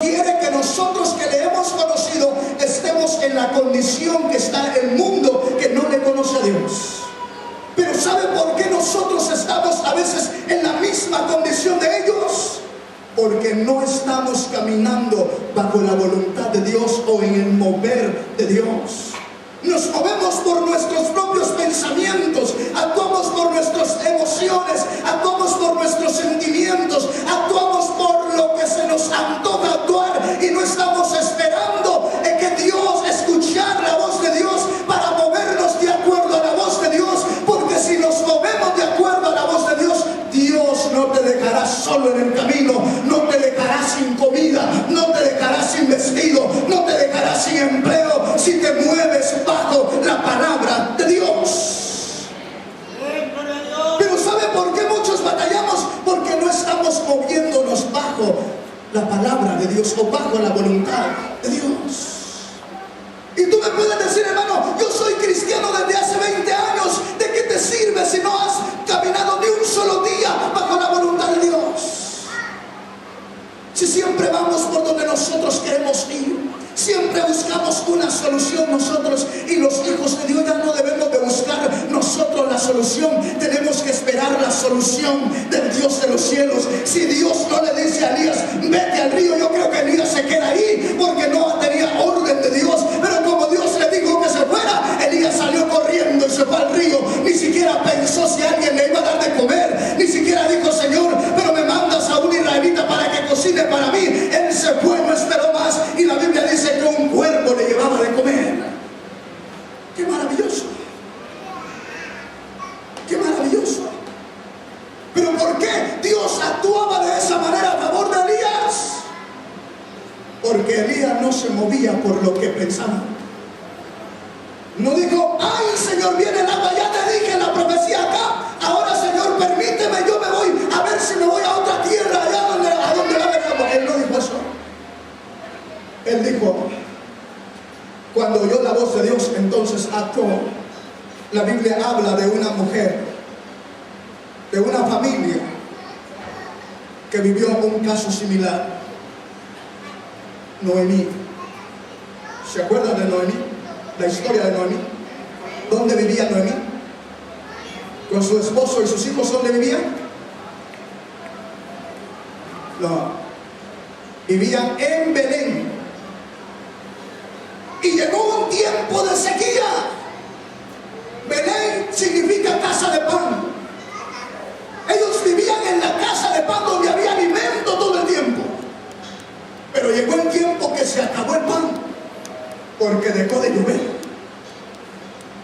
quiere que nosotros que le hemos conocido estemos en la condición que está el mundo que no le conoce a Dios. Pero ¿sabe por qué nosotros estamos a veces en la misma condición de ellos? Porque no estamos caminando bajo la voluntad de Dios o en el mover de Dios. Nos movemos por nuestros propios pensamientos, actuamos por nuestras emociones, actuamos por nuestros sentimientos, actuamos por lo que se nos antoja actuar y no estamos esperando en que Dios, escuchar la voz de Dios para movernos de acuerdo a la voz de Dios, porque si nos movemos de acuerdo a la voz de Dios, Dios no te dejará solo en el camino, no te dejará sin comida, no te dejará sin vestido, no te dejará sin empleo, si te mueves bajo la palabra de Dios. Pero ¿sabe por qué muchos batallamos? Porque no estamos moviéndonos bajo la palabra de Dios o bajo la voluntad de Dios. Y tú me puedes decir, hermano, yo soy cristiano desde hace 20 años. ¿De qué te sirve si no has caminado ni un solo día bajo la voluntad de Dios? Si siempre vamos por donde nosotros queremos ir, siempre buscamos una solución nosotros, y los hijos de Dios ya no debemos de buscar nosotros la solución, tenemos que esperar la solución del Dios de los cielos. Si Dios no le dice a Elías, vete al río, yo creo que Elías se queda ahí porque no tenía orden de Dios, pero como Dios le dijo que se fuera, Elías salió corriendo y se fue al río. Ni siquiera pensó si alguien le iba a dar de comer, ni siquiera dijo, Señor, pero me mandas a un israelita para que cocine para mí. Él se fue, no esperó más, y la Biblia dice que un cuervo le llevaba de comer. ¡Qué maravilloso! ¡Qué maravilloso! Pero ¿por qué Dios actuaba de esa manera a favor de Elías? Porque Elías no se movía por lo que pensaba. No dijo, ay Señor, viene el agua, ya te dije la profecía acá, ahora Señor permíteme, yo me voy a ver si me voy a otra tierra allá a donde va a haber agua. Él no dijo eso. Él dijo, cuando oyó la voz de Dios, entonces actuó. La Biblia habla de una mujer, de una familia que vivió un caso similar. Noemí. ¿Se acuerdan de Noemí? La historia de Noemí. ¿Dónde vivía Noemí? Con su esposo y sus hijos. ¿Dónde vivían? No. Vivían en Belén. Y llegó un tiempo de sequía. Belén significa casa de pan. Ellos vivían en la casa de pan donde había alimento todo el tiempo. Pero llegó el tiempo que se acabó el pan, porque dejó de llover.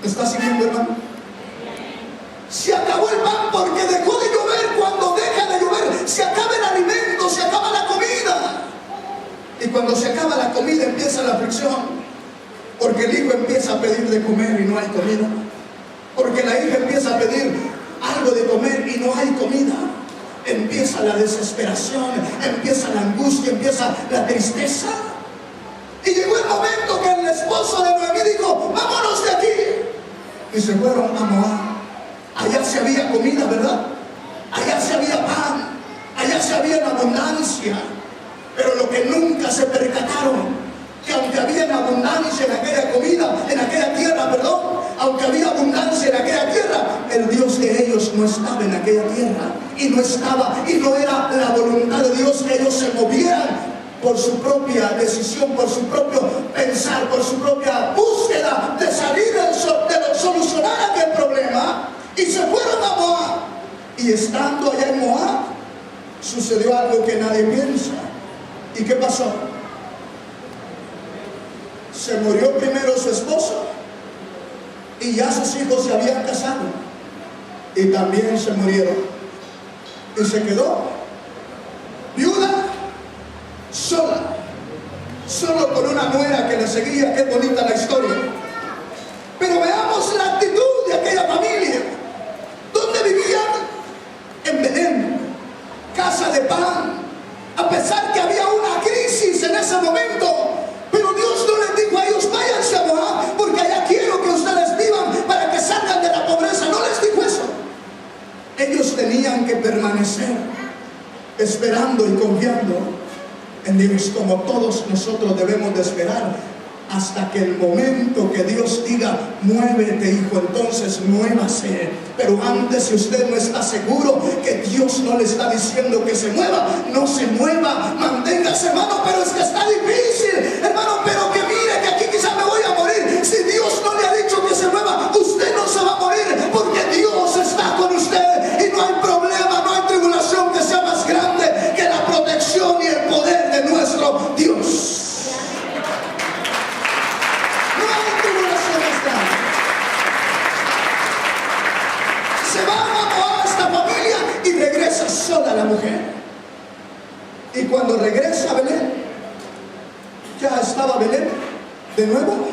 ¿Me está siguiendo, hermano? Se acabó el pan porque dejó de llover. Cuando deja de llover, se acaba el alimento, se acaba la comida. Y cuando se acaba la comida empieza la aflicción. Porque el hijo empieza a pedir de comer y no hay comida. Porque la hija empieza a pedir algo de comer y no hay comida. Empieza la desesperación, empieza la angustia, empieza la tristeza. Y llegó el momento que el esposo de Noemí dijo, vámonos de aquí. Y se fueron a Moab. Allá se había comida, ¿verdad? Allá se había pan, allá se había abundancia. Pero lo que nunca se percataron, que aunque había abundancia en aquella comida, en aquella tierra, perdón, aunque había abundancia en aquella tierra, el Dios de ellos no estaba en aquella tierra, y no estaba, y no era la voluntad de Dios que ellos se movieran por su propia decisión, por su propio pensar, por su propia búsqueda de salir, de solucionar aquel problema, y se fueron a Moab. Y estando allá en Moab, sucedió algo que nadie piensa. ¿Y qué pasó? Se murió primero su esposo, y ya sus hijos se habían casado y también se murieron, y se quedó viuda, sola, solo con una nuera que le seguía. Qué bonita la historia. Pero veamos la actitud de aquella familia. ¿Dónde vivían? En Belén, casa de pan. A pesar que había una crisis en ese momento, pero Dios no les dijo a ellos, váyanse a Moab, porque allá quiero que ustedes vivan para que salgan de la pobreza. No les dijo eso. Ellos tenían que permanecer esperando y confiando en Dios. Dios, como todos nosotros debemos de esperar hasta que el momento que Dios diga, muévete, hijo, entonces muévase. Pero antes, si usted no está seguro que Dios no le está diciendo que se mueva, no se mueva, manténgase, hermano. Pero es que está difícil, hermano, pero que mire que aquí quizá me voy a morir. Si Dios no le ha dicho que se mueva, usted no se va a morir, porque Dios está con usted y no hay problema, no hay tribulación que sea más grande que la protección y el poder de nuestro Dios. Y regresa sola la mujer. Y cuando regresa a Belén, ya estaba Belén de nuevo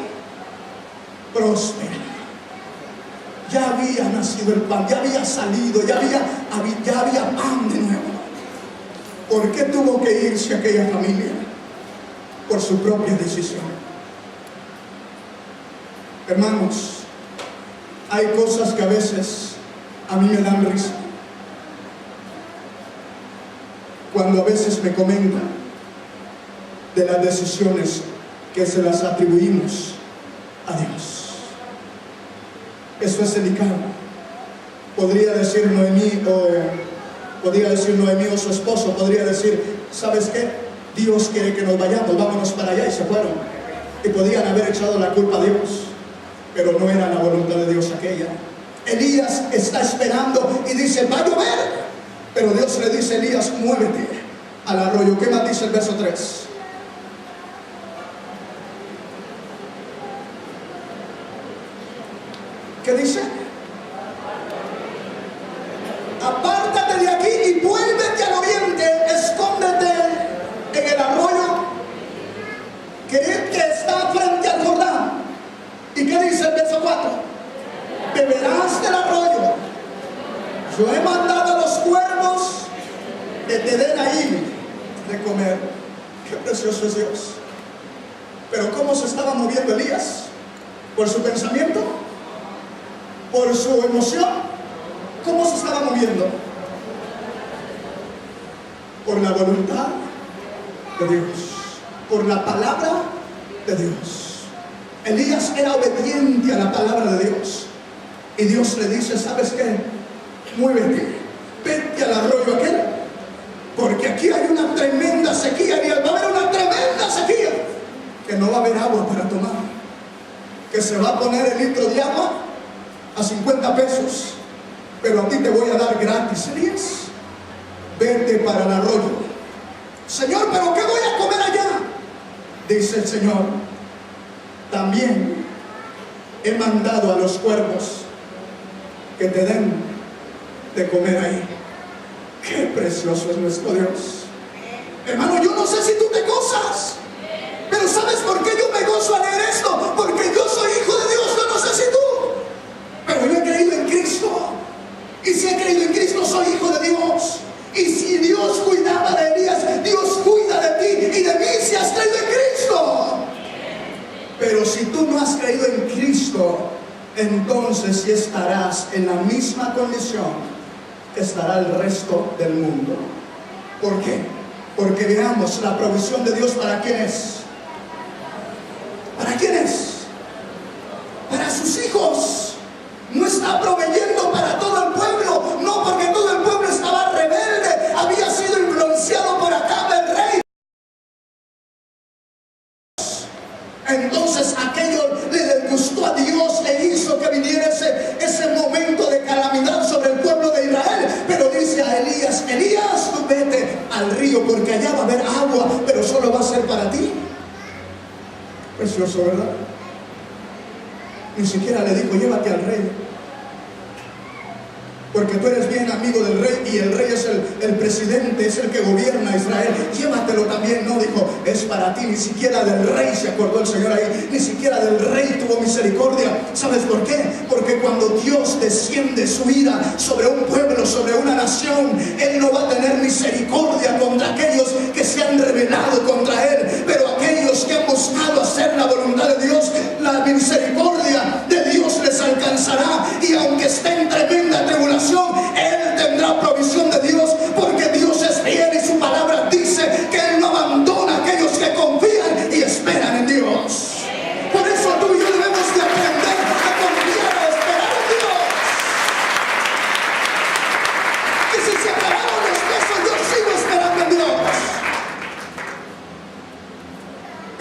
próspera. Ya había nacido el pan, ya había salido, ya había pan de nuevo. ¿Por qué tuvo que irse aquella familia? Por su propia decisión. Hermanos, hay cosas que a veces a mí me dan risa. Cuando a veces me comentan de las decisiones que se las atribuimos a Dios. Eso es delicado. Podría decir Noemí o su esposo, podría decir, ¿sabes qué? Dios quiere que nos vayamos, vámonos para allá, y se fueron. Y podían haber echado la culpa a Dios, pero no era la voluntad de Dios aquella. Elías está esperando y dice, va a llover. Pero Dios le dice a Elías, muévete al arroyo. ¿Qué más dice el verso 3? ¿Qué dice? Apártate de aquí y vuélvete al oriente, escóndete en el arroyo que está frente al Jordán. ¿Y qué dice el verso 4? Beberás del arroyo. Yo he mandado a los cuervos que te den ahí de comer. Qué precioso es Dios. Pero ¿cómo se estaba moviendo Elías? ¿Por su pensamiento? ¿Por su emoción? ¿Cómo se estaba moviendo? Por la voluntad de Dios, por la palabra de Dios. Elías era obediente a la palabra de Dios. Y Dios le dice, ¿sabes qué? Muévete, vete al arroyo aquel, porque aquí hay una tremenda sequía, y va a haber una tremenda sequía, que no va a haber agua para tomar, que se va a poner el litro de agua a 50 pesos, pero a ti te voy a dar gratis. Elías, vete para el arroyo. Señor, ¿pero qué voy a comer allá? Dice el Señor, también he mandado a los cuervos que te den de comer ahí. Qué precioso es nuestro Dios. Hermano, yo no sé si tú te gozas, pero ¿sabes por qué yo me gozo al leer esto? Porque yo soy hijo de Dios. Yo no sé si tú, pero yo he creído en Cristo, y si he creído en Cristo soy hijo de Dios. Y si Dios cuidaba de Elías, Dios cuida de ti y de mí si has creído en Cristo. Pero si tú no has creído en Cristo, entonces sí estarás en la misma condición que estará el resto del mundo. ¿Por qué? Porque veamos la provisión de Dios. ¿Para quién es? ¿Para quién es? Para sus hijos. No está proveyendo para todo el pueblo, no, porque todo el pueblo estaba rebelde, había sido influenciado por Acab el rey. Entonces aquello le disgustó a Dios e hizo que viniera ese momento de calamidad sobre el pueblo de Israel. Pero dice a Elías, Elías, tú vete al río, porque allá va a haber agua, pero solo va a ser para ti. Precioso, ¿verdad? Ni siquiera le dijo, llévate al rey, porque tú eres bien amigo del rey, y el rey es el presidente, es el que gobierna Israel. Llévatelo también. No, dijo, es para ti. Ni siquiera del rey se acordó el Señor ahí, ni siquiera del rey tuvo misericordia. ¿Sabes por qué? Porque cuando Dios desciende su ira sobre un pueblo, sobre una nación, Él no va a tener misericordia contra aquellos que se han rebelado contra Él, pero aquellos que han buscado hacer la voluntad de Dios, la misericordia de Dios les alcanzará. Y aunque esté en tremenda tribulación, Él tendrá provisión de Dios, porque Dios es fiel y su palabra dice que Él no abandona, que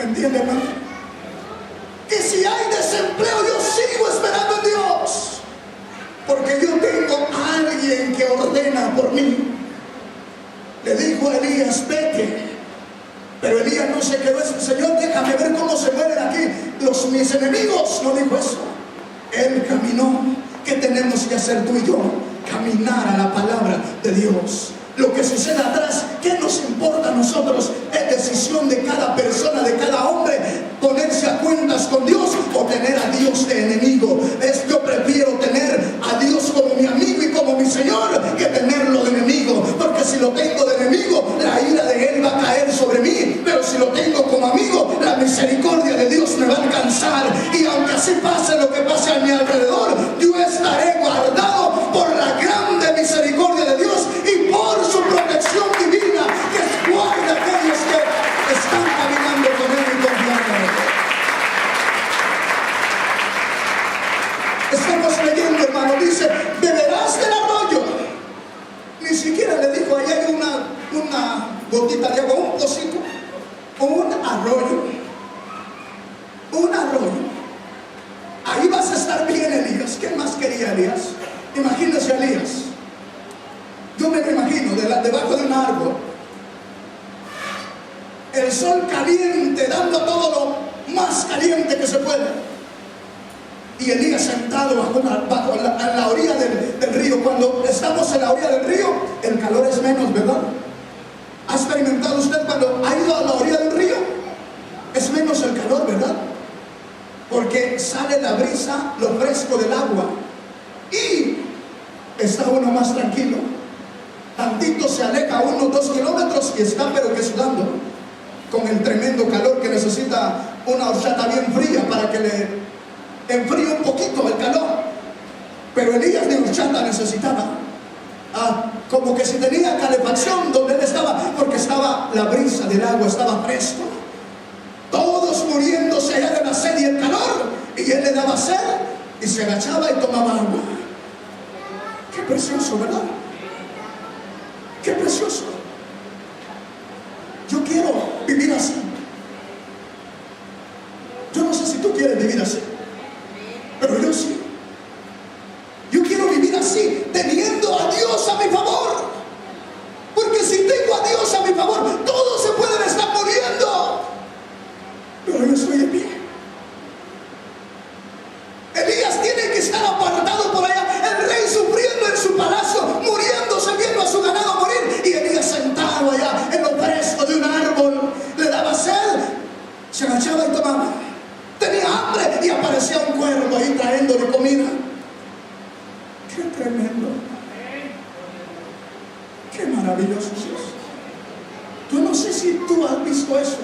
¿Me entienden, hermano? Que si hay desempleo, yo sigo esperando en Dios, porque yo tengo a alguien que ordena por mí. Le dijo a Elías, vete. Pero Elías no se quedó, Señor, déjame ver cómo se mueren aquí mis enemigos. No dijo eso. Él caminó. ¿Qué tenemos que hacer tú y yo? Caminar a la palabra de Dios. Lo que suceda atrás, ¿qué nos importa a nosotros? Es decisión de cada persona, de cada hombre, ponerse a cuentas con Dios o tener a Dios de enemigo. Yo prefiero tener a Dios como mi amigo y como mi Señor que tenerlo de enemigo, porque si lo tengo de enemigo, la ira de Él va a caer sobre mí, pero si lo tengo como amigo, la misericordia de Dios me va a alcanzar, y aunque así pase lo que pase a mi alrededor, yo estaré guardado por la grande misericordia de Dios y por su protección divina que guarda a aquellos que están caminando con Él y confiando en Él. Estamos leyendo, hermano, dice, beberás del arroyo. Ni siquiera le dijo, ahí hay una gotita de agua, un pocito, un arroyo. Un arroyo. Ahí vas a estar bien, Elías. ¿Qué más quería Elías? Imagínese a Elías. Yo me lo imagino debajo de un árbol, el sol caliente, dando todo lo más caliente que se puede, y Elías sentado a la orilla del río. Cuando estamos en la orilla del río, el calor es menos, ¿verdad? ¿Ha experimentado usted cuando ha ido a la orilla del río? Es menos el calor, ¿verdad? Porque sale la brisa, lo fresco del agua, y está uno más tranquilo. Tantito se aleja 1 o 2 kilómetros y está pero que sudando, con el tremendo calor que necesita una horchata bien fría para que le enfríe un poquito el calor. Pero Elías de horchata necesitaba, como que si tenía calefacción donde él estaba, porque estaba la brisa del agua, estaba fresco. Todos muriéndose allá de la sed y el calor, y él le daba sed y se agachaba y tomaba agua. Qué precioso, ¿verdad? Qué precioso. Yo quiero vivir así. Yo no sé si tú quieres vivir así, pero yo sí. Yo quiero vivir así, teniendo a Dios a mi favor. Porque si tengo a Dios a mi favor, todos se pueden estar muriendo, pero yo estoy en pie. Elías tiene que estar apartado por allá, el rey sufriendo en su palacio, muriéndose, viendo a su ganado morir, y Elías sentado allá en lo fresco de un árbol. Le daba sed, se agachaba y tomaba. Tenía hambre y aparecía un cuervo ahí trayéndole comida. Qué tremendo, qué maravilloso es eso. Yo no sé si tú has visto eso.